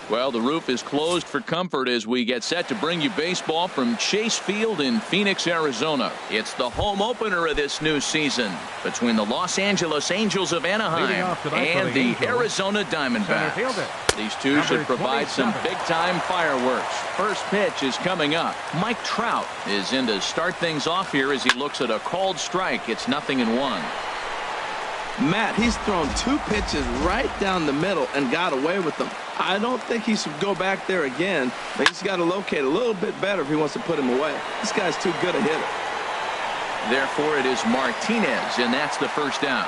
Well, the roof is closed for comfort as we get set to bring you baseball from Chase Field in Phoenix, Arizona. It's the home opener of this new season between the Los Angeles Angels of Anaheim and the Arizona Diamondbacks. These two should provide some big-time fireworks. First pitch is coming up. Mike Trout is in to start things off here as he looks at a called strike. It's 0-1. Matt, he's thrown 2 pitches right down the middle and got away with them. I don't think he should go back there again, but he's got to locate a little bit better if he wants to put him away. This guy's too good a hitter. Therefore, it is Martinez, and that's the first down.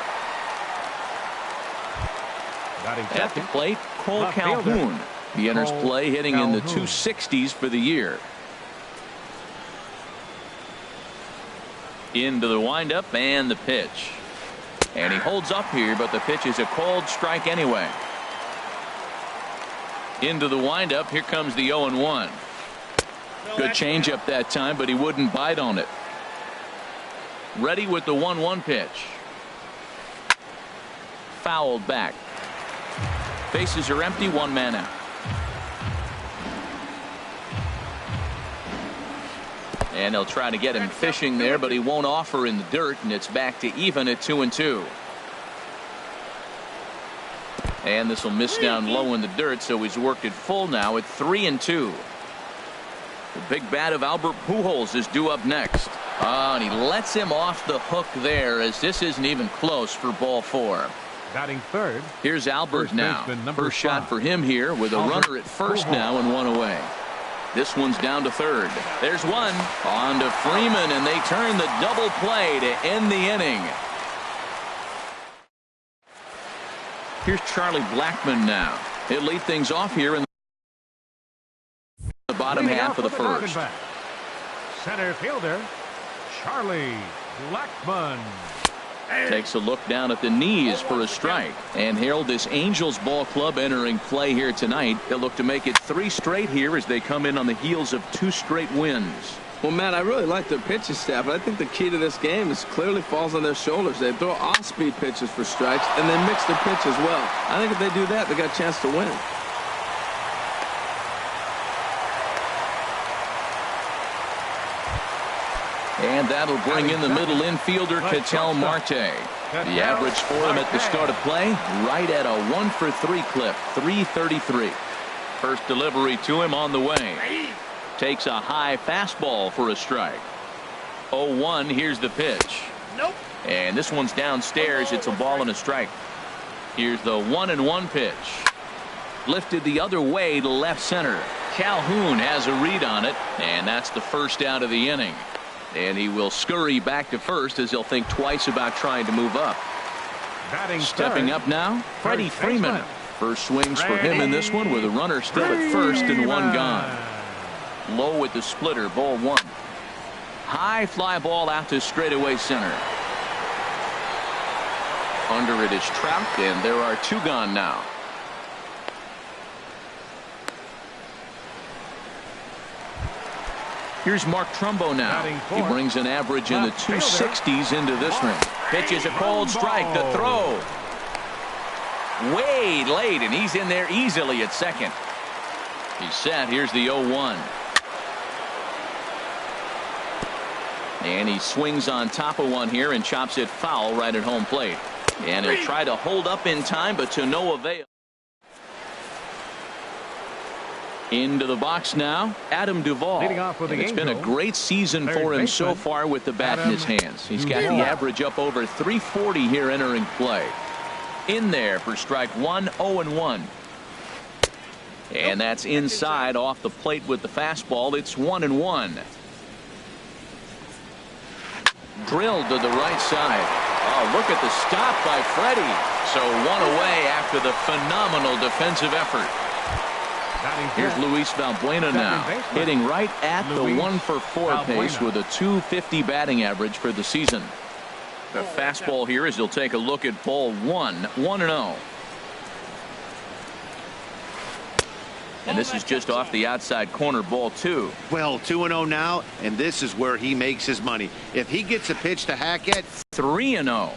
At the plate, Cole Calhoun. He enters play hitting in the 260s for the year. Into the windup and the pitch. And he holds up here, but the pitch is a called strike anyway. Into the windup. Here comes the 0-1. Good changeup that time, but he wouldn't bite on it. Ready with the 1-1 pitch. Fouled back. Bases are empty, 1 man out. And they'll try to get him fishing there, but he won't offer in the dirt, and it's back to even at 2-2. And this will miss down low in the dirt, so he's worked it full now at 3-2. The big bat of Albert Pujols is due up next. And he lets him off the hook there, as this isn't even close for ball 4. Batting third. Here's Albert now. First shot for him here with a runner at first now and 1 away. This one's down to third. There's one. On to Freeman, and they turn the double play to end the inning. Here's Charlie Blackmon now. He'll lead things off here in the bottom half of the first. Center fielder, Charlie Blackmon. Takes a look down at the knees for a strike. And Harold, this Angels ball club entering play here tonight. They'll look to make it 3 straight here as they come in on the heels of 2 straight wins. Well, Matt, I really like their pitching staff, but I think the key to this game is clearly falls on their shoulders. They throw off-speed pitches for strikes, and they mix their pitch as well. I think if they do that, they got a chance to win. And that'll bring in the middle infielder, Ketel Marte. The average for him at the start of play, right at a 1-for-3 clip, 333. First delivery to him on the way. Takes a high fastball for a strike. 0-1, here's the pitch. Nope. And this one's downstairs. It's a ball and a strike. Here's the 1-1 pitch. Lifted the other way to left center. Calhoun has a read on it, and that's the first out of the inning. And he will scurry back to first as he'll think twice about trying to move up. Stepping up now, Freddie Freeman. First swings for him in this one with a runner still at first and 1 gone. Low with the splitter, ball 1. High fly ball out to straightaway center. Under it is Trout, and there are 2 gone now. Here's Mark Trumbo now. He brings an average in the 260s into this one. Pitches a cold strike. The throw. Way late, and he's in there easily at second. He's set. Here's the 0-1. And he swings on top of one here and chops it foul right at home plate. And he'll try to hold up in time, but to no avail. Into the box now, Adam Duvall. And it's been a great season for him so far with the bat in his hands. He's got the average up over 340 here entering play. In there for strike 1, 0-1. And that's inside off the plate with the fastball. It's 1-1. Drilled to the right side. Oh, look at the stop by Freddie. So 1 away after the phenomenal defensive effort. Here's Luis Valbuena now, hitting right at the 1-for-4 pace with a 250 batting average for the season. The fastball here as he'll take a look at ball 1, 1-0. And this is just off the outside corner, ball 2. Well, 2-0 now, and this is where he makes his money. If he gets a pitch to Hackett. 3-0.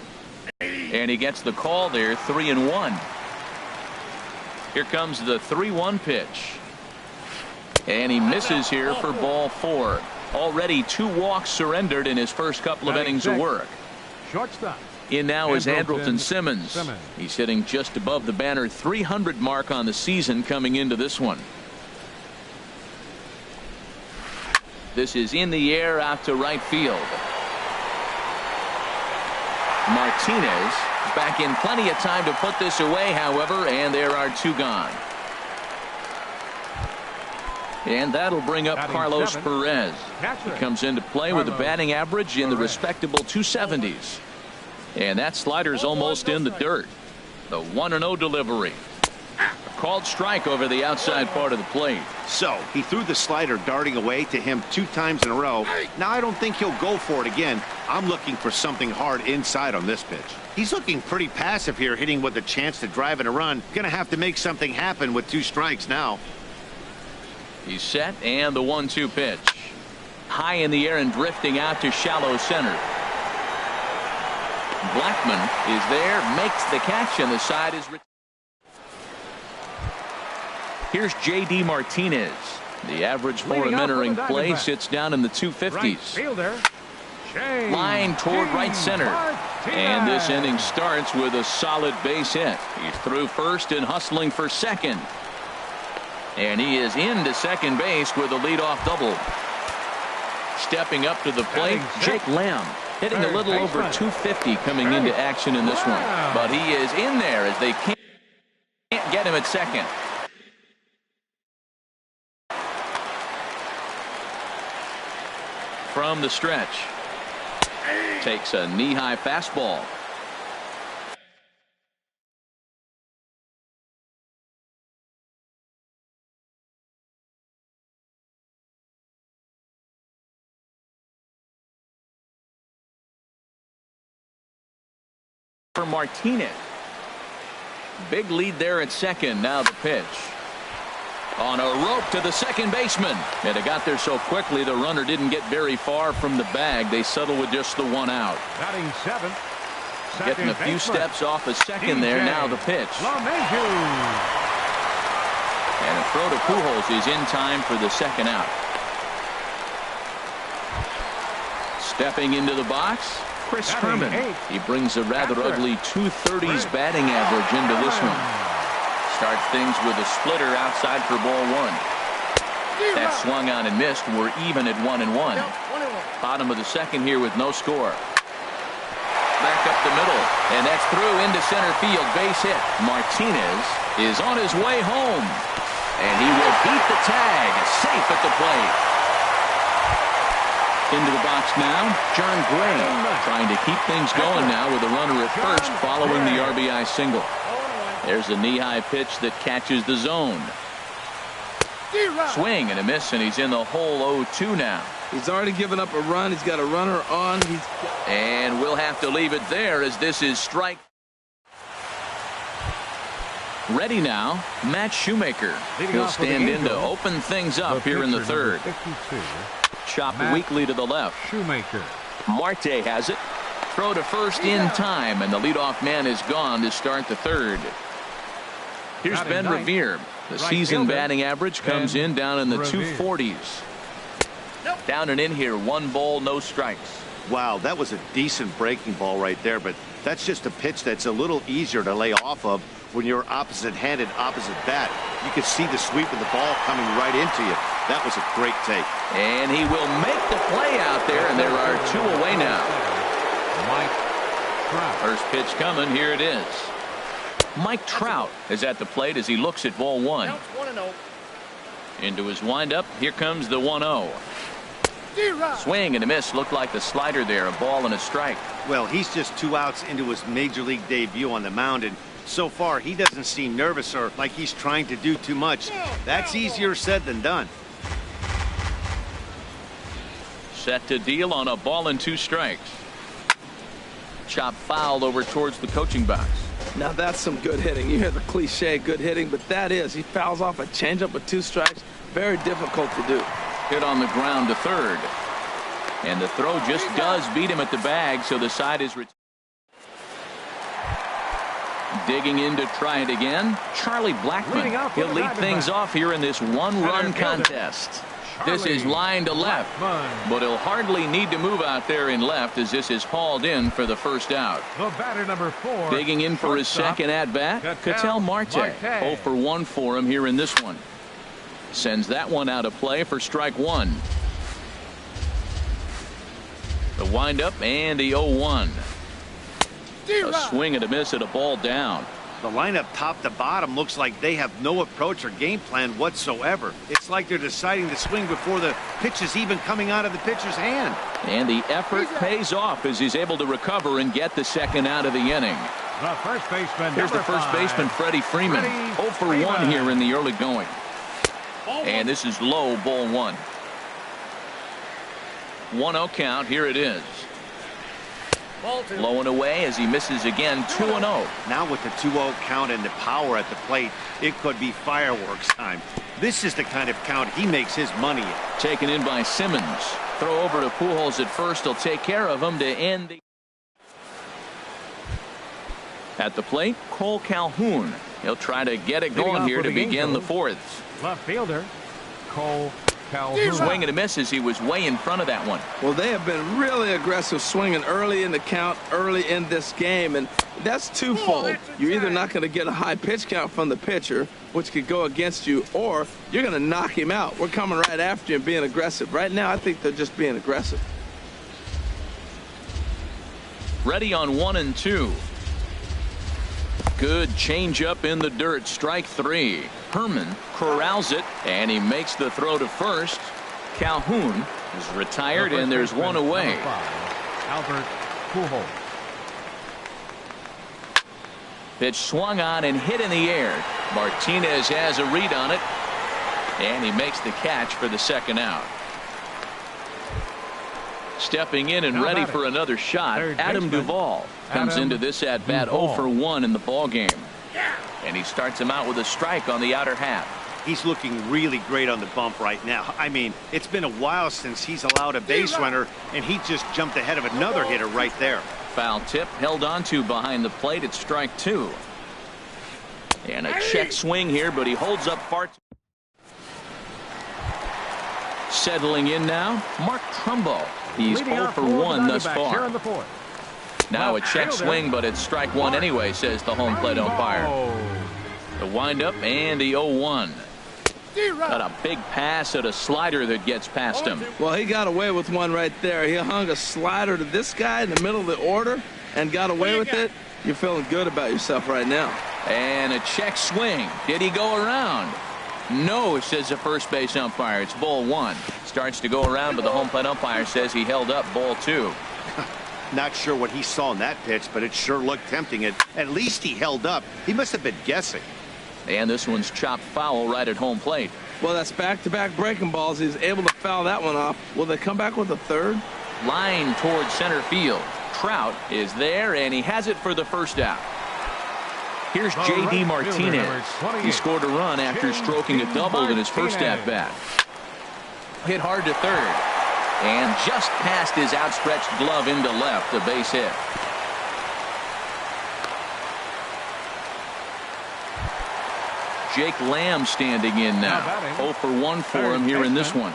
And he gets the call there, 3-1. Here comes the 3-1 pitch. And he misses here for ball 4. Already 2 walks surrendered in his first couple of innings of work. Shortstop. In now is Andrelton Simmons. He's hitting just above the banner 300 mark on the season coming into this one. This is in the air out to right field. Martinez back in plenty of time to put this away, however, and there are 2 gone. And that'll bring up Carlos Perez. He comes into play with a batting average in the respectable 270s. And that slider's almost in the dirt. The 1-0 delivery. A called strike over the outside part of the plate. So he threw the slider darting away to him 2 times in a row. Now I don't think he'll go for it again. I'm looking for something hard inside on this pitch. He's looking pretty passive here, hitting with a chance to drive in a run. Gonna have to make something happen with 2 strikes now. He's set, and the 1-2 pitch. High in the air and drifting out to shallow center. Blackman is there, makes the catch, and the side is. Here's J.D. Martinez. The average for him entering play sits down in the 250s. Right fielder. Line toward right center. And this inning starts with a solid base hit. He's through first and hustling for second. And he is into second base with a leadoff double. Stepping up to the plate, Jake Lamb. Hitting a little over 250 coming into action in this one. But he is in there as they can't get him at second. From the stretch. Takes a knee-high fastball. For Martinez. Big lead there at second. Now the pitch. On a rope to the second baseman. And it got there so quickly the runner didn't get very far from the bag. They settle with just the 1 out. Batting 7th. Getting a few steps off a second there. Now the pitch. And a throw to Pujols is in time for the second out. Stepping into the box, Chris Herman. He brings a rather ugly 230s batting average into this one. Starts things with a splitter outside for ball 1. That swung on and missed. We're even at 1-1. Bottom of the second here with no score. Back up the middle, and that's through into center field. Base hit. Martinez is on his way home, and he will beat the tag. Safe at the plate. Into the box now, John Gray trying to keep things going now with a runner at first following the RBI single. There's a knee-high pitch that catches the zone. Swing and a miss, and he's in the hole 0-2 now. He's already given up a run. He's got a runner on. And we'll have to leave it there as this is strike. Ready now, Matt Shoemaker. He'll stand in to open things up here in the third. Chop weakly to the left. Shoemaker. Marte has it. Throw to first in time, and the leadoff man is gone to start the third. Here's Ben Revere. The season batting average comes in down in the 240s. Down and in here, 1 ball, no strikes. Wow, that was a decent breaking ball right there, but that's just a pitch that's a little easier to lay off of when you're opposite-handed, opposite bat. You could see the sweep of the ball coming right into you. That was a great take. And he will make the play out there, and there are 2 away now. First pitch coming. Here it is. Mike Trout is at the plate as he looks at ball 1. Into his windup. Here comes the 1-0. Swing and a miss. Looked like the slider there. A ball and a strike. Well, he's just 2 outs into his major league debut on the mound, and so far he doesn't seem nervous or like he's trying to do too much. That's easier said than done. Set to deal on a ball and 2 strikes. Chop fouled over towards the coaching box. Now that's some good hitting. You hear the cliche good hitting, but that is. He fouls off a changeup with 2 strikes. Very difficult to do. Hit on the ground to third. And the throw just does beat him at the bag, so the side is digging in to try it again. Charlie Blackmon. He'll lead things off here in this one-run contest. This is line to left, but he'll hardly need to move out there in left as this is hauled in for the first out. The batter number 4. Digging in for his second at-bat, Ketel Marte. 0 for 1 for him here in this one. Sends that one out of play for strike 1. The windup and the 0-1. A swing and a miss at a ball down. The lineup top to bottom looks like they have no approach or game plan whatsoever. It's like they're deciding to swing before the pitch is even coming out of the pitcher's hand. And the effort pays off as he's able to recover and get the second out of the inning. The first baseman. Here's the first baseman, Freddie Freeman. 0 for 1 here in the early going. And this is low, ball 1. 1-0 count. Here it is. Low and away as he misses again. 2-0. Now with the 2-0 count and the power at the plate, it could be fireworks time. This is the kind of count he makes his money in. Taken in by Simmons. Throw over to Pujols at first. He'll take care of him to end the. At the plate, Cole Calhoun. He'll try to get it going here to begin the 4th. Left fielder, Cole Calhoun. Swing and a miss as he was way in front of that one. Well, they have been really aggressive swinging early in the count, early in this game, and that's twofold. You're either not going to get a high pitch count from the pitcher, which could go against you, or you're going to knock him out. We're coming right after you and being aggressive. Right now, I think they're just being aggressive. Ready on 1 and 2. Good changeup in the dirt. Strike 3. Herman corrals it, and he makes the throw to first. Calhoun is retired, and there's one away. Albert Pujols. Pitch swung on and hit in the air. Martinez has a read on it, and he makes the catch for the second out. Stepping in and ready for another shot, Adam Duvall comes into this at bat 0 for 1 in the ball game. And he starts him out with a strike on the outer half. He's looking really great on the bump right now. I mean, it's been a while since he's allowed a base runner, and he just jumped ahead of another hitter right there. Foul tip held onto behind the plate at strike 2. And a check swing here, but he holds up far. Settling in now, Mark Trumbo. He's 0 for 1 thus far. Now a check swing, but it's strike 1 anyway, says the home plate umpire. The windup and the 0-1. Got a big pass at a slider that gets past him. Well, he got away with one right there. He hung a slider to this guy in the middle of the order and got away with it. You're feeling good about yourself right now. And a check swing. Did he go around? No, says the first base umpire. It's ball 1. Starts to go around, but the home plate umpire says he held up ball 2. Not sure what he saw in that pitch, but it sure looked tempting. At least he held up. He must have been guessing. And this one's chopped foul right at home plate. Well, that's back-to-back breaking balls. He's able to foul that one off. Will they come back with a third? Line towards center field. Trout is there, and he has it for the first out. Here's J.D. Martinez. He scored a run after stroking a double in his first at-bat. Hit hard to third. And just past his outstretched glove into left, a base hit. Jake Lamb standing in now. 0 for 1 for him here in this one.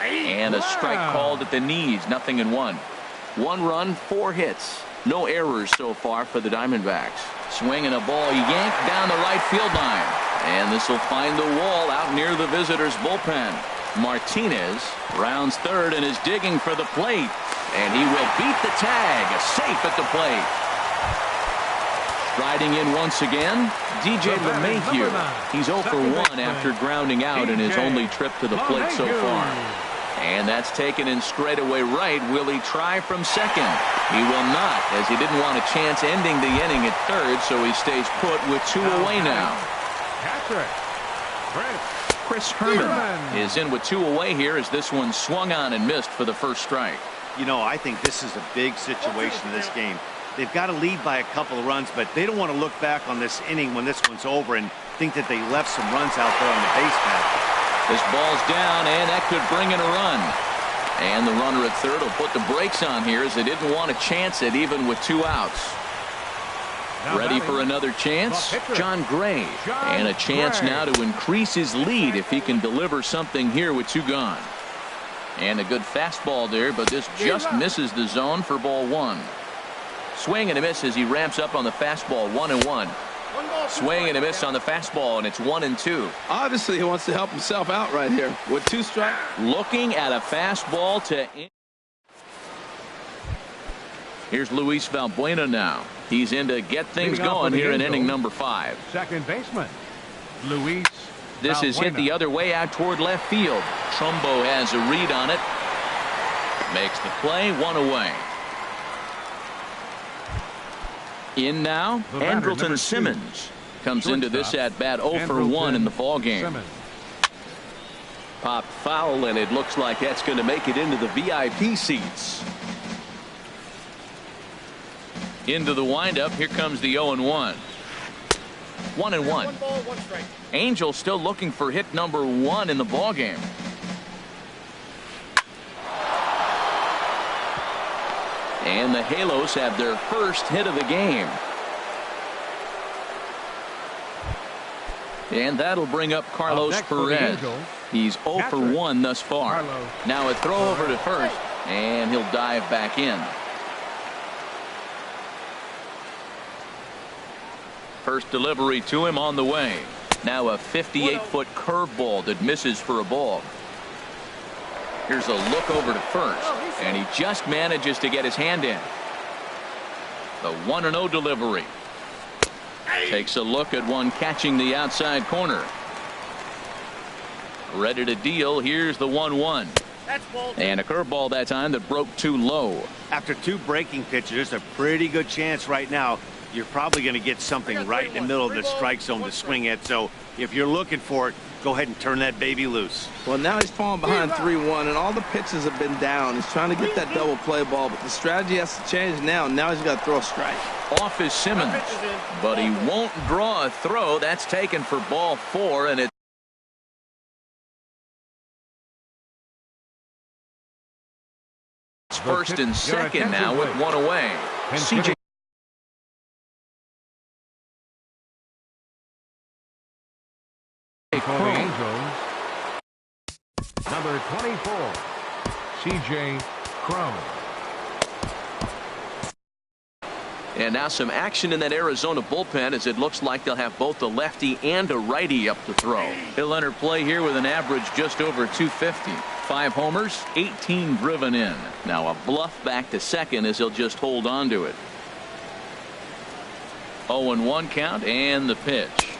And a strike called at the knees. 0-1. 1 run, 4 hits. No errors so far for the Diamondbacks. Swinging a ball yanked down the right field line. And this will find the wall out near the visitors' bullpen. Martinez rounds third and is digging for the plate. And he will beat the tag. Safe at the plate. Striding in once again, DJ LeMahieu. He's 0 for 1 after grounding out in his only trip to the plate so far. And that's taken in straightaway right. Will he try from second? He will not, as he didn't want a chance ending the inning at third, so he stays put with 2 away now. Chris Herman is in with 2 away here as this one swung on and missed for the first strike. You know, I think this is a big situation in this game. They've got to lead by a couple of runs, but they don't want to look back on this inning when this one's over and think that they left some runs out there on the base path. This ball's down, and that could bring in a run. And the runner at third will put the brakes on here as they didn't want to chance it even with 2 outs. Ready for another chance? John Gray. And a chance now to increase his lead if he can deliver something here with 2 gone. And a good fastball there, but this just misses the zone for ball 1. Swing and a miss as he ramps up on the fastball. 1-1. Swing and a miss on the fastball, and it's 1-2. Obviously, he wants to help himself out right here with 2 strikes. Looking at a fastball to. Here's Luis Valbuena now. He's in to get things going here in inning number 5. Second baseman, Luis. This is hit the other way out toward left field. Trumbo has a read on it. Makes the play, 1 away. In now, Andrelton Simmons comes into this at bat 0 for 1 in the ball game. Popped foul, and it looks like that's going to make it into the VIP seats. Into the windup. Here comes the 0-1. 1-1. Angel still looking for hit number 1 in the ball game. And the Halos have their first hit of the game. And that'll bring up Carlos Perez. He's 0 for 1 thus far. Now a throw over to first, and he'll dive back in. First delivery to him on the way. Now a 58-foot curveball that misses for a ball. Here's a look over to first, and he just manages to get his hand in. The 1-0 delivery. Takes a look at one catching the outside corner. Ready to deal. Here's the 1-1. And a curveball that time that broke too low. After 2 breaking pitches, there's a pretty good chance right now you're probably going to get something right in the middle of the strike zone to swing at. So if you're looking for it, go ahead and turn that baby loose. Well, now he's falling behind 3-1, and all the pitches have been down. He's trying to get that double play ball, but the strategy has to change now. Now he's got to throw a strike. Off is Simmons, but he won't draw a throw. That's taken for ball 4, and it's first and second now with 1 away. CJ For the Angels, number 24, C.J. Cron. And now some action in that Arizona bullpen as it looks like they'll have both a lefty and a righty up to throw. He'll enter play here with an average just over 250. 5 homers, 18 driven in. Now a bluff back to second as he'll just hold on to it. 0-1 count and the pitch.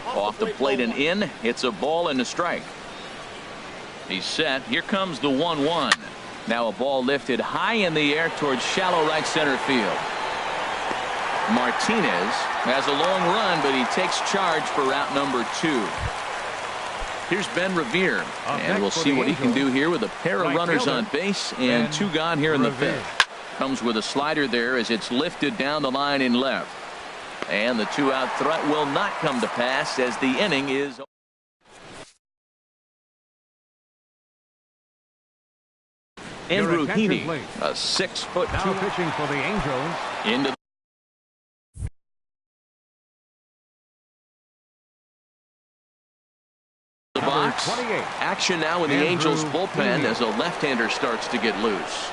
Off the plate and in. It's a ball and a strike. He's set. Here comes the 1-1. Now a ball lifted high in the air towards shallow right center field. Martinez has a long run, but he takes charge for route number 2. Here's Ben Revere, and we'll see what he can do here with a pair of runners on base and 2 gone here in the 5th. Comes with a slider there as it's lifted down the line in left. And the 2-out threat will not come to pass as the inning is. Andrew Heaney, a 6'2". Now pitching for the Angels. Into the box. 28. Action now in the Angels bullpen as a left-hander starts to get loose.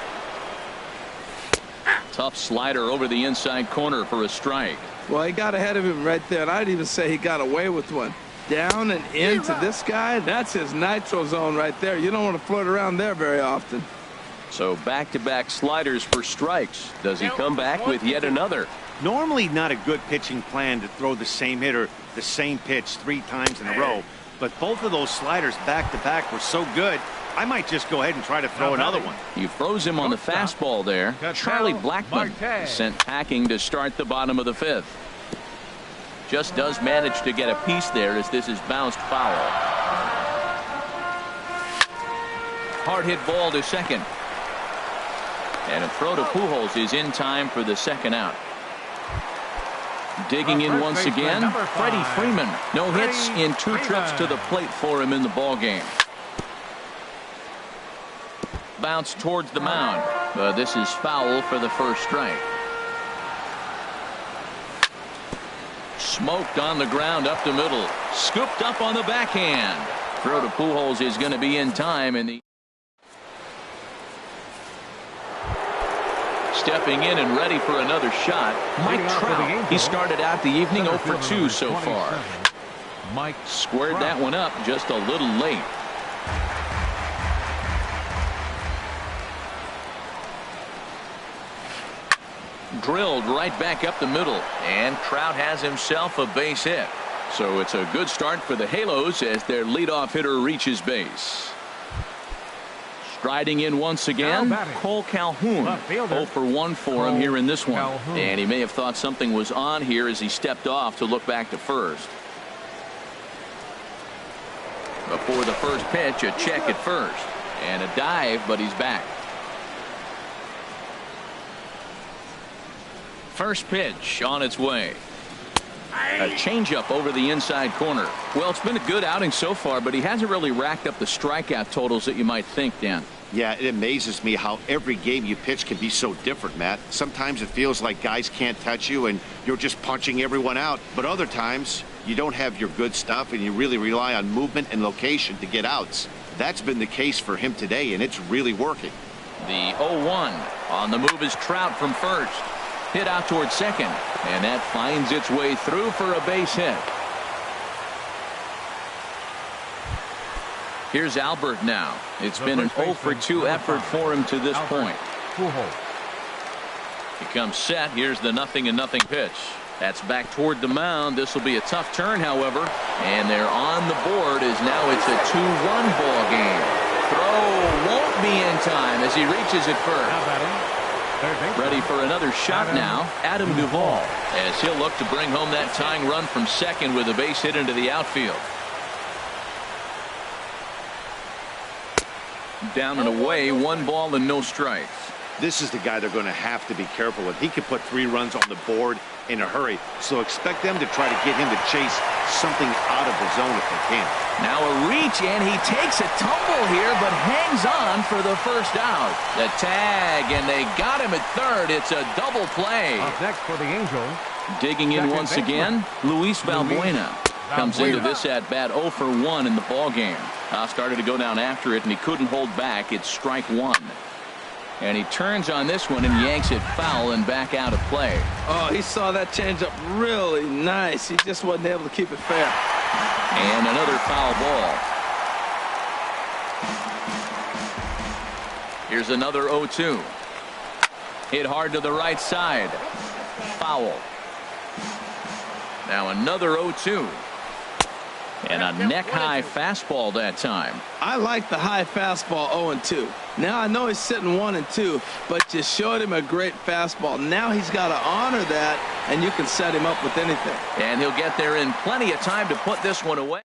Tough slider over the inside corner for a strike. Well, he got ahead of him right there, and I'd even say he got away with one. Down and into this guy, that's his nitro zone right there. You don't want to float around there very often. So back-to-back sliders for strikes. Does he come back with yet another? Normally not a good pitching plan to throw the same hitter the same pitch 3 times in a row, but both of those sliders back-to-back were so good, I might just go ahead and try to throw another one. He froze him on the fastball there. Charlie Blackmon sent packing to start the bottom of the 5th. Just does manage to get a piece there as this is bounced foul. Hard hit ball to second. And a throw to Pujols is in time for the second out. Digging in once again, Freddie Freeman. No hits in 2 trips to the plate for him in the ballgame. Bounce towards the mound. This is foul for the first strike. Smoked on the ground up the middle. Scooped up on the backhand. Throw to Pujols is going to be in time. Stepping in and ready for another shot, Mike Trout. He started out the evening 0 for 2 so far. Mike squared that one up just a little late. Drilled right back up the middle, and Trout has himself a base hit. So it's a good start for the Halos as their leadoff hitter reaches base. Striding in once again, Cole Calhoun. 0 for 1 for him here in this one. And he may have thought something was on here as he stepped off to look back to first. Before the first pitch, a check at first. And a dive, but he's back. First pitch on its way. A changeup over the inside corner. Well, it's been a good outing so far, but he hasn't really racked up the strikeout totals that you might think, Dan. Yeah, it amazes me how every game you pitch can be so different, Matt. Sometimes it feels like guys can't touch you and you're just punching everyone out. But other times, you don't have your good stuff and you really rely on movement and location to get outs. That's been the case for him today, and it's really working. The 0-1 on the move is Trout from first. Hit out towards second, and that finds its way through for a base hit. Here's Albert now. It's been an 0 for 2 effort for him to this point. He comes set. Here's the 0-0 pitch. That's back toward the mound. This will be a tough turn, however. And they're on the board as now it's a 2-1 ball game. Throw won't be in time as he reaches it first. Ready for another shot now, Adam Duvall, as he'll look to bring home that tying run from second with a base hit into the outfield. Down and away, 1 ball and no strikes. This is the guy they're going to have to be careful with. He could put 3 runs on the board in a hurry, so expect them to try to get him to chase something out of the zone if they can. Now a reach, and he takes a tumble here, but hangs on for the first out. The tag, and they got him at third. It's a double play. Up next for the Angels. Digging in once again, Luis Valbuena. Comes into this at bat 0 for 1 in the ball game. Started to go down after it, and he couldn't hold back. It's strike 1. And he turns on this one and yanks it foul and back out of play. Oh, he saw that changeup really nice. He just wasn't able to keep it fair. And another foul ball. Here's another 0-2. Hit hard to the right side. Foul. Now another 0-2. And a neck-high fastball that time. I like the high fastball 0-2. Now I know he's sitting 1-2, but you showed him a great fastball. Now he's got to honor that, and you can set him up with anything. And he'll get there in plenty of time to put this one away.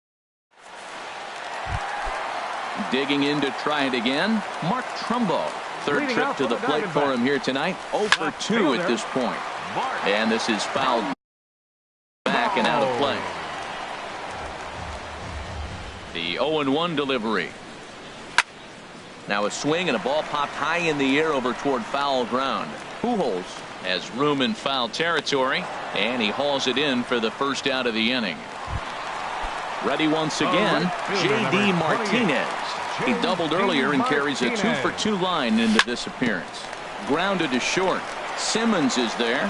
Digging in to try it again, Mark Trumbo. Third trip to the plate for him here tonight. 0 for 2 at this point. And this is fouled back and out of play. The 0-1 delivery. Now a swing and a ball popped high in the air over toward foul ground. Pujols has room in foul territory, and he hauls it in for the first out of the inning. Ready once again, J.D. Martinez. He doubled earlier and carries a 2 for 2 line into this appearance. Grounded to short. Simmons is there.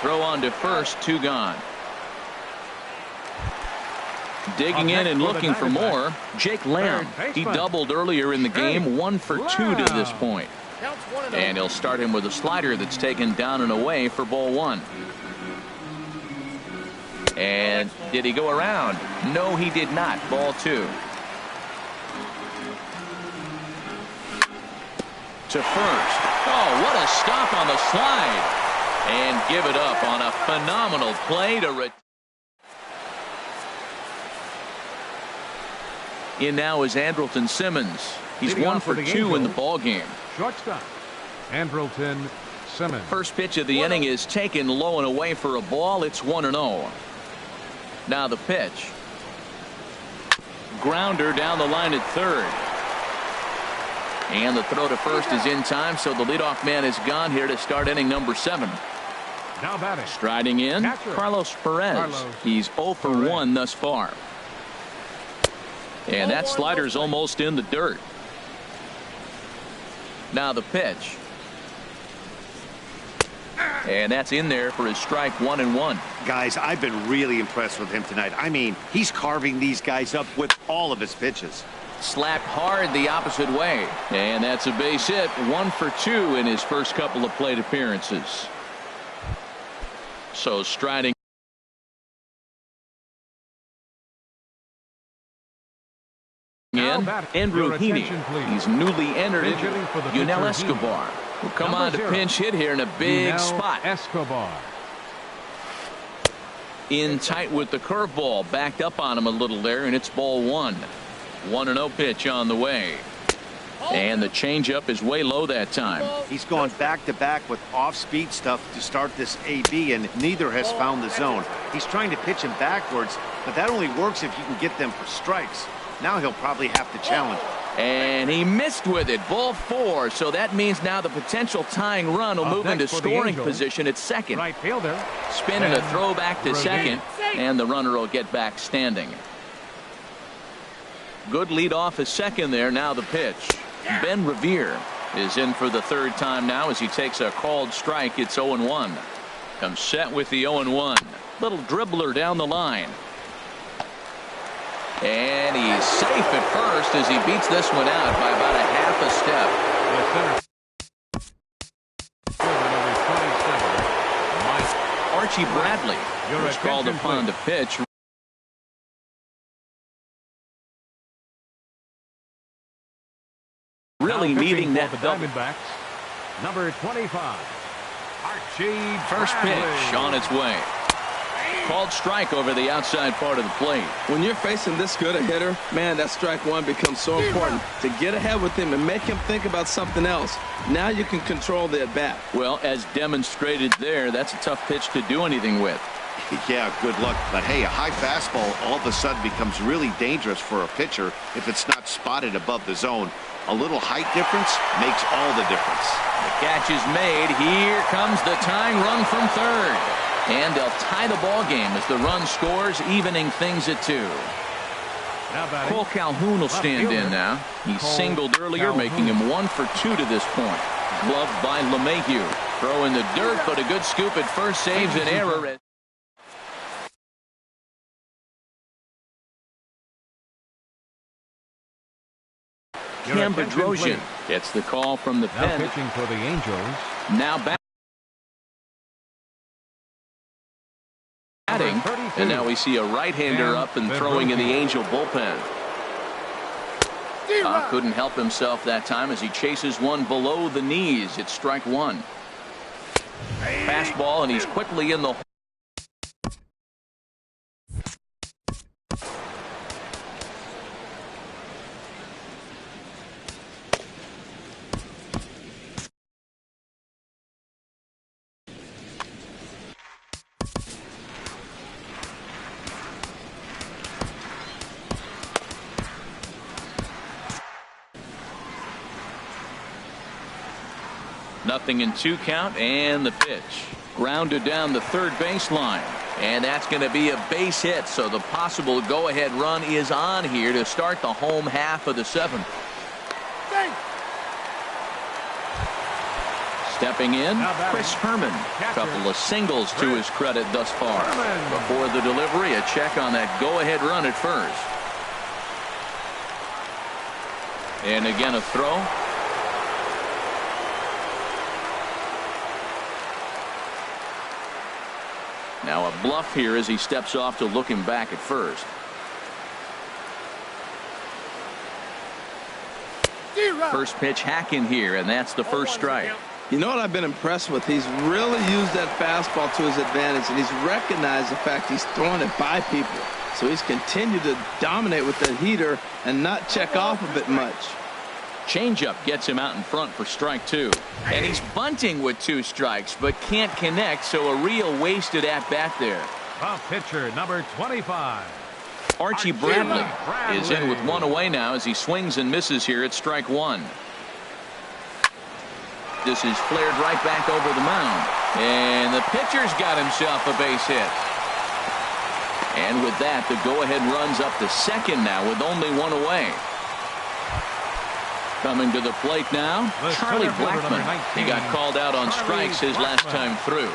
Throw on to first, 2 gone. Digging in and looking for more, Jake Lamb. He doubled earlier in the game, 1 for 2 to this point. And he'll start him with a slider that's taken down and away for ball 1. And did he go around? No, he did not. Ball 2. To first. Oh, what a stop on the slide. And give it up on a phenomenal play to In now is Andrelton Simmons. He's 1 for 2 in the ball game. Shortstop, Andrelton Simmons. First pitch of the inning is taken low and away for a ball. It's 1-0. Now the pitch. Grounder down the line at third. And the throw to first is in time, so the leadoff man is gone here to start inning number 7. Now batting. Striding in, Catcher. Carlos Perez. He's 0 for 1 thus far. And that slider's almost in the dirt. Now the pitch. And that's in there for his strike 1-1. Guys, I've been really impressed with him tonight. I mean, he's carving these guys up with all of his pitches. Slapped hard the opposite way. And that's a base hit. 1 for 2 in his first couple of plate appearances. So striding in, Andrew Heaney. He's newly entered in. Yunel Escobar will come on to pinch hit here in a big spot. Escobar. In tight with the curveball. Backed up on him a little there, and it's ball 1. 1-0 pitch on the way. And the changeup is way low that time. He's gone back-to-back with off-speed stuff to start this AB, and neither has found the zone. He's trying to pitch him backwards, but that only works if you can get them for strikes. Now he'll probably have to challenge. And he missed with it. Ball 4. So that means now the potential tying run will move into scoring position at second. Right fielder. Spin and a throw back to second. And the runner will get back standing. Good lead off at second there. Now the pitch. Ben Revere is in for the third time now as he takes a called strike. It's 0-1. Comes set with the 0-1. Little dribbler down the line. And he's safe at first as he beats this one out by about a half a step. Archie Bradley was called upon to pitch. Really needing that double. Number 25, Archie First pitch on its way. Called strike over the outside part of the plate. When you're facing this good a hitter, man, that strike 1 becomes so important to get ahead with him and make him think about something else. Now you can control the at-bat. Well, as demonstrated there, that's a tough pitch to do anything with. Yeah, good luck. But hey, a high fastball all of a sudden becomes really dangerous for a pitcher if it's not spotted above the zone. A little height difference makes all the difference. The catch is made. Here comes the tying run from third. And they'll tie the ball game as the run scores, evening things at 2. Cole Calhoun will stand in now. He singled earlier, making him 1 for 2 to this point. Gloved by LeMahieu. Throw in the dirt, but a good scoop at first saves an error. Cam Bedrosian gets the call from the pen. Now pitching for the Angels. Now back. And now we see a right-hander up and throwing in the Angel bullpen. Couldn't help himself that time as he chases one below the knees. It's strike 1. Fastball, and he's quickly in the. Nothing in 2 count, and the pitch. Grounded down the third baseline. And that's going to be a base hit, so the possible go-ahead run is on here to start the home half of the 7th. Stepping in, Chris Herman. Couple of singles to his credit thus far. Before the delivery, a check on that go-ahead run at first. And again a throw. Now a bluff here as he steps off to look him back at first. First pitch hacking here, and that's the first strike. You know what I've been impressed with? He's really used that fastball to his advantage, and he's recognized the fact he's throwing it by people. So he's continued to dominate with the heater and not check off of it much. Changeup gets him out in front for strike two. And he's bunting with 2 strikes, but can't connect, so a real wasted at-bat there. The pitcher, number 25. Archie Bradley is in with 1 away now as he swings and misses here at strike 1. This is flared right back over the mound. And the pitcher's got himself a base hit. And with that, the go-ahead runs up to second now with only 1 away. Coming to the plate now, Charlie Blackmon. He got called out on strikes his last time through.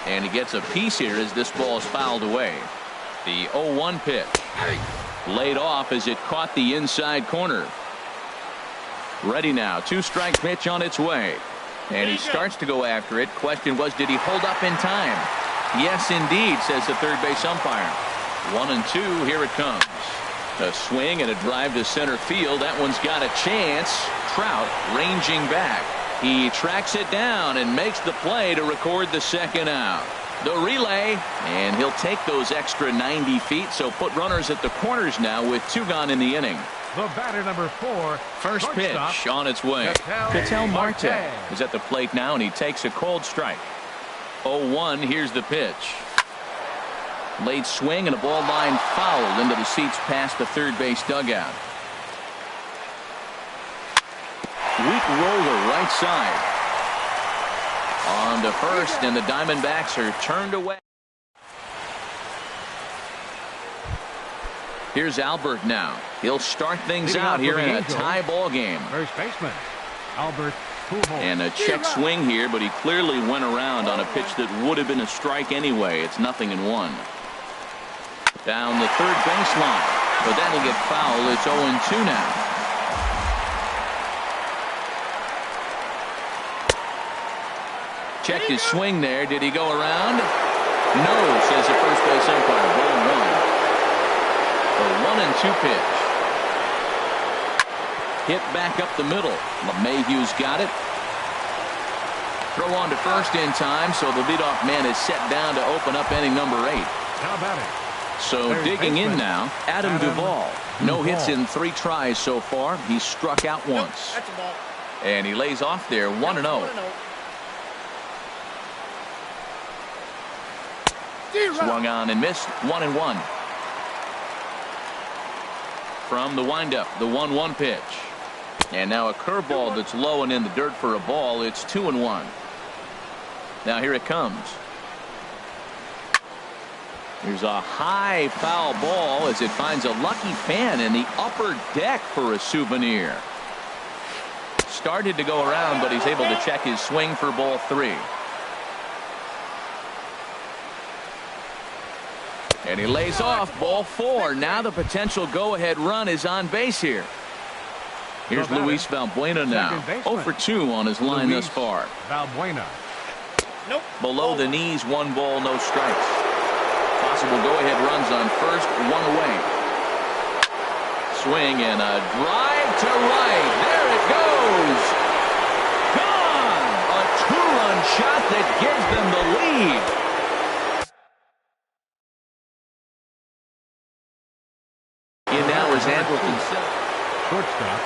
And he gets a piece here as this ball is fouled away. The 0-1 pitch. Laid off as it caught the inside corner. Ready now. 2-strike pitch on its way. And he starts to go after it. Question was, did he hold up in time? Yes, indeed, says the third base umpire. 1-2. Here it comes. A swing and a drive to center field. That one's got a chance. Trout ranging back. He tracks it down and makes the play to record the second out. The relay, and he'll take those extra 90 feet, so put runners at the corners now with 2 gone in the inning. The batter, number 4. First pitch on its way. Ketel Marte is at the plate now, and he takes a cold strike. 0-1. Here's the pitch. Late swing and a ball line fouled into the seats past the third base dugout. Weak roller right side. On to first, and the Diamondbacks are turned away. Here's Albert now. He'll start things out here in a tie ball game. First baseman, Albert. And a check swing here, but he clearly went around on a pitch that would have been a strike anyway. It's 0-1. Down the third baseline, but that'll get foul. It's 0-2 now. Checked his swing there. Did he go around? No, says the first base umpire. Ball 1. The 1-2 pitch. Hit back up the middle. LeMahieu's got it. Throw on to first in time, so the leadoff man is set down to open up inning number 8. How about it? So digging in now, Adam Duvall. No hits in 3 tries so far. He's struck out once. That's a ball. And he lays off there 1-0. Swung on and missed. 1-1. From the windup, the 1-1 pitch. And now a curveball that's low and in the dirt for a ball. It's 2-1. Now here it comes. Here's a high foul ball as it finds a lucky fan in the upper deck for a souvenir. Started to go around, but he's able to check his swing for ball 3. And he lays off ball 4. Now the potential go-ahead run is on base here. Here's Luis Valbuena now. 0 for 2 on his line thus far. Valbuena. Nope. Below the knees, 1 ball, no strikes. Possible go-ahead runs on first, 1 away. Swing and a drive to right. There it goes. Gone. A 2-run shot that gives them the lead. Andrelton. Shortstop,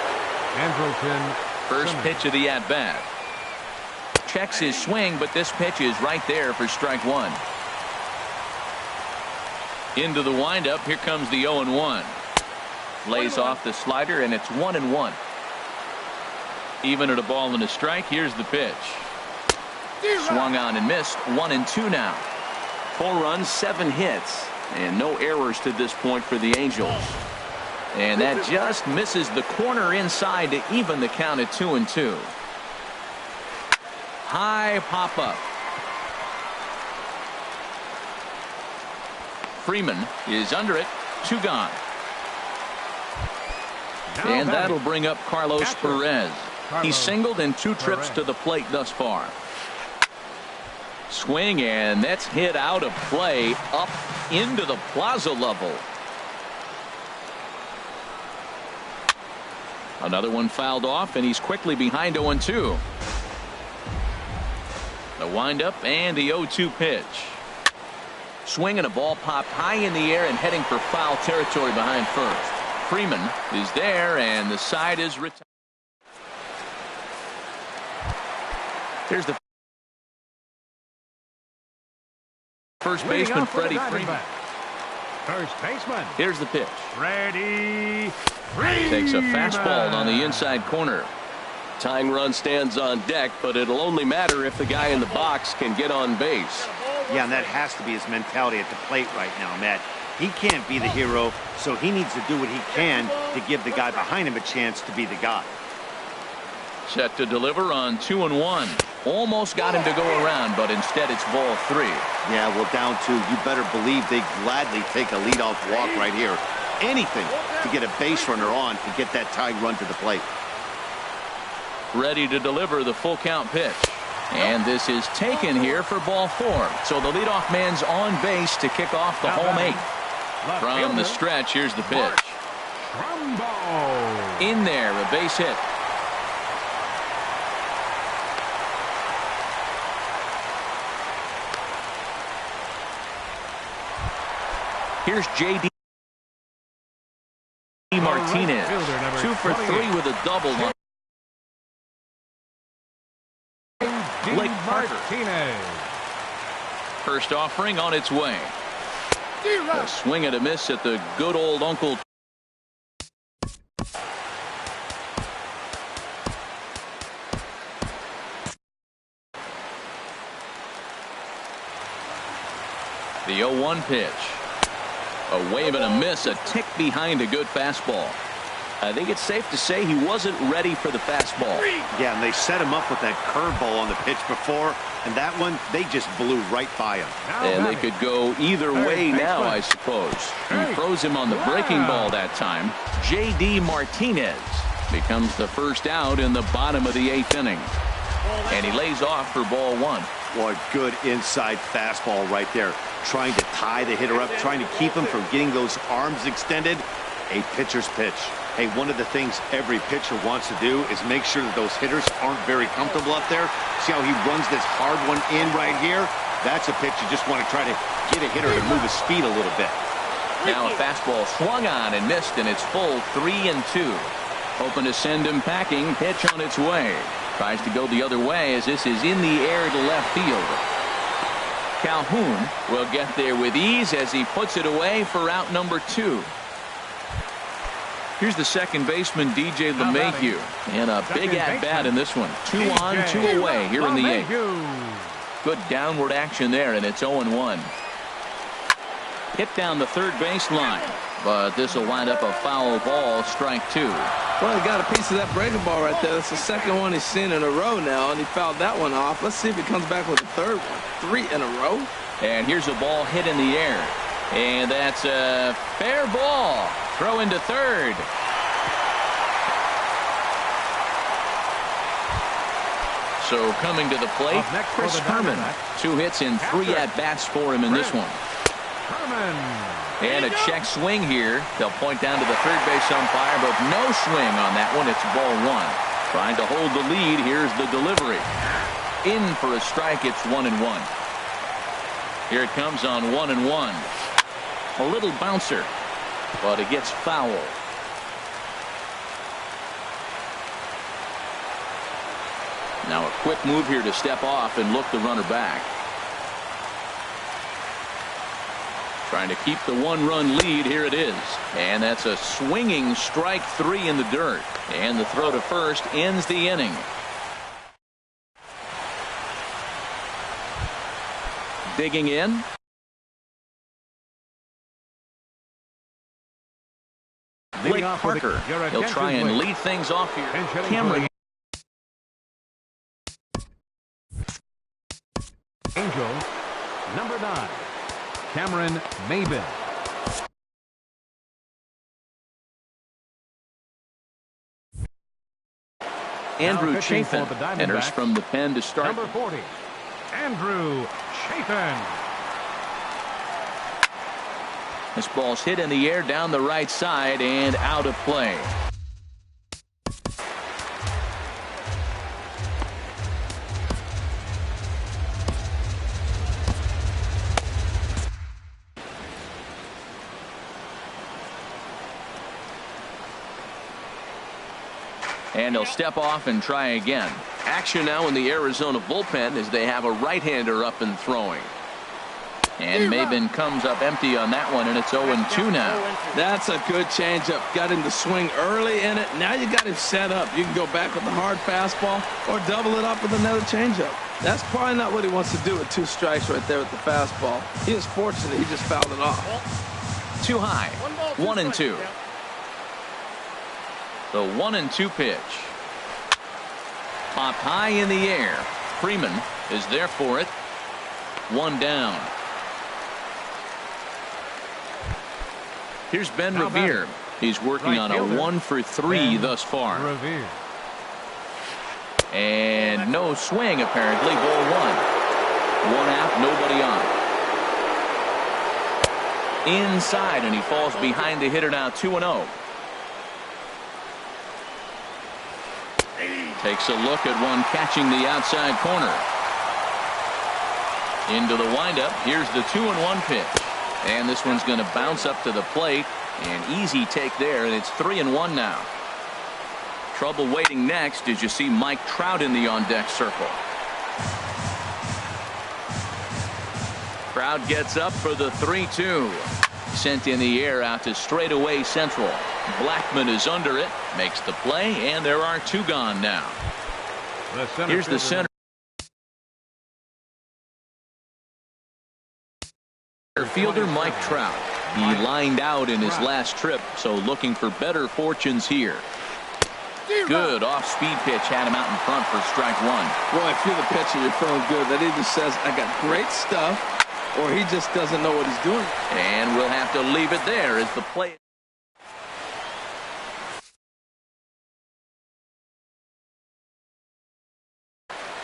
Andrelton. First pitch of the at-bat. Checks his swing, but this pitch is right there for strike 1. Into the windup. Here comes the 0-1. Lays off the slider, and it's 1-1. Even at a ball and a strike. Here's the pitch. Swung on and missed. 1-2 now. 4 runs, 7 hits, and no errors to this point for the Angels. And that just misses the corner inside to even the count at 2-2. High pop up. Freeman is under it. 2 gone. And that'll bring up Carlos Perez. He's singled in 2 trips to the plate thus far. Swing, and that's hit out of play up into the plaza level. Another one fouled off, and he's quickly behind 0-2. The windup and the 0-2 pitch. Swing and a ball popped high in the air and heading for foul territory behind first. Freeman is there, and the side is retired. Here's the first baseman, Freddie Freeman. First baseman. Here's the pitch. Freddie Freeman. Takes a fastball on the inside corner. Tying run stands on deck, but it'll only matter if the guy in the box can get on base. Yeah, and that has to be his mentality at the plate right now, Matt. He can't be the hero, so he needs to do what he can to give the guy behind him a chance to be the guy. Set to deliver on 2-1. Almost got him to go around, but instead it's ball 3. Yeah, well, down 2, you better believe they gladly take a leadoff walk right here. Anything to get a base runner on to get that tying run to the plate. Ready to deliver the full count pitch. And this is taken here for ball 4. So the leadoff man's on base to kick off the home 8. From the stretch, here's the pitch. In there, a base hit. Here's J.D. Martinez. 2 for 3 with a double. Blake Martinez. First offering on its way. A swing and a miss at the good old Uncle. The 0-1 pitch. A wave and a miss, a tick behind a good fastball. I think it's safe to say he wasn't ready for the fastball. Yeah, and they set him up with that curveball on the pitch before, and that one, they just blew right by him. And they could go either way now, I suppose. He froze him on the breaking ball that time. J.D. Martinez becomes the first out in the bottom of the 8th inning. And he lays off for ball 1. Boy, good inside fastball right there. Trying to tie the hitter up, trying to keep him from getting those arms extended. A pitcher's pitch. Hey, one of the things every pitcher wants to do is make sure that those hitters aren't very comfortable up there. See how he runs this hard one in right here? That's a pitch you just want to try to get a hitter to move his speed a little bit. Now a fastball swung on and missed, and it's full 3-2. Hoping to send him packing. Pitch on its way. Tries to go the other way as this is in the air to left field. Calhoun will get there with ease as he puts it away for out number 2. Here's the second baseman, DJ LeMahieu, and a big at-bat in this one. 2 on, 2 away here in the 8th. Good downward action there, and it's 0-1. Hit down the third baseline, but this will wind up a foul ball, strike 2. Well, he got a piece of that breaking ball right there. That's the second one he's seen in a row now, and he fouled that one off. Let's see if he comes back with a third one. 3 in a row. And here's a ball hit in the air. And that's a fair ball. Throw into third. So coming to the plate, Chris Herman. 2 hits and 3 at-bats for him in this one. And a check swing here. They'll point down to the third base umpire, but no swing on that one. It's ball 1. Trying to hold the lead. Here's the delivery. In for a strike. It's 1-1. Here it comes on 1-1. A little bouncer, but it gets foul. Now a quick move here to step off and look the runner back. Trying to keep the 1-run lead. Here it is. And that's a swinging strike 3 in the dirt. And the throw to first ends the inning. Digging in. Blake Parker. He'll try and lead things off here. Cameron. Angels, number 9, Cameron Maben. Andrew Chafin enters from the pen to start. Number 40, Andrew Chafin. This ball's hit in the air down the right side and out of play. And he'll step off and try again. Action now in the Arizona bullpen as they have a right-hander up and throwing. And Maben comes up empty on that one, and it's 0-2 now. That's a good changeup. Got him to swing early in it. Now you got him set up. You can go back with the hard fastball or double it up with another changeup. That's probably not what he wants to do with 2 strikes right there with the fastball. He was fortunate he just fouled it off. Too high. 1-2. The 1-2 pitch. Popped high in the air. Freeman is there for it. 1 down. Here's Ben Revere. He's working on a 1-for-3 thus far. Revere. And no swing, apparently. Ball 1. 1 out, nobody on. Inside, and he falls behind the hitter now. 2-0. Takes a look at one catching the outside corner. Into the windup. Here's the 2-1 pitch. And this one's going to bounce up to the plate. An easy take there, and it's 3-1 now. Trouble waiting next as you see Mike Trout in the on-deck circle. Trout gets up for the 3-2. Sent in the air out to straightaway central. Blackman is under it, makes the play, and there are 2 gone now. Here's the center fielder, Mike Trout. He lined out in his last trip, so looking for better fortunes here. Good off-speed pitch had him out in front for strike 1. Boy, if you're the pitcher, you're feeling good. That either says, I got great stuff, or he just doesn't know what he's doing. And we'll have to leave it there as the play.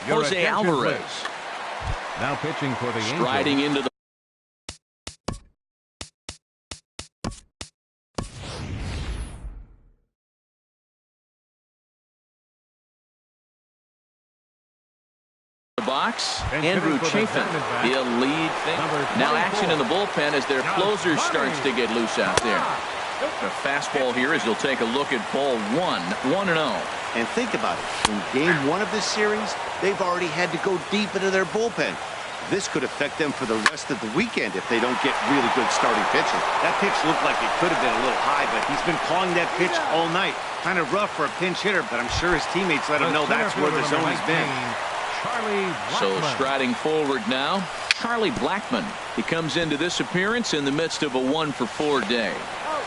Jose Alvarez. Now pitching for the Angels. Striding into the box. Andrew Chafin, he'll lead things. Now action in the bullpen as their closer starts to get loose out there. A fastball here as you'll take a look at ball 1. 1-0. And think about it. In game 1 of this series, they've already had to go deep into their bullpen. This could affect them for the rest of the weekend if they don't get really good starting pitching. That pitch looked like it could have been a little high, but he's been calling that pitch all night. Kind of rough for a pinch hitter, but I'm sure his teammates let him know that's where the zone has been. So striding forward now, Charlie Blackman. He comes into this appearance in the midst of a 1-for-4 day.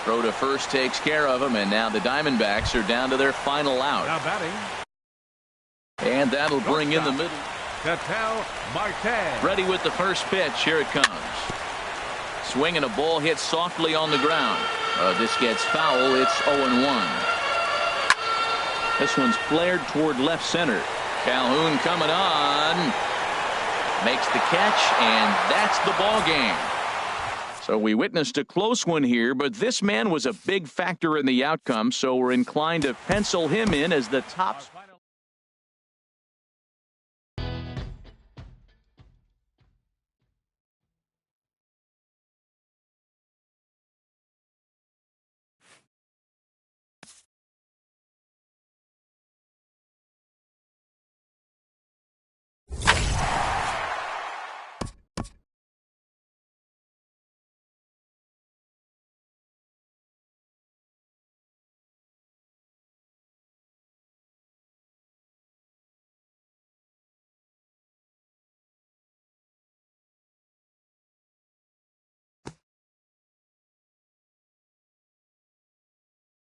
Throw to first takes care of him, and now the Diamondbacks are down to their final out. Now batting. And that'll bring in the middle. Ketel Marte. Ready with the first pitch. Here it comes. Swinging a ball hit softly on the ground. This gets foul. It's 0-1. This one's flared toward left center. Calhoun coming on. Makes the catch, and that's the ball game. So we witnessed a close one here, but this man was a big factor in the outcome, so we're inclined to pencil him in as the top.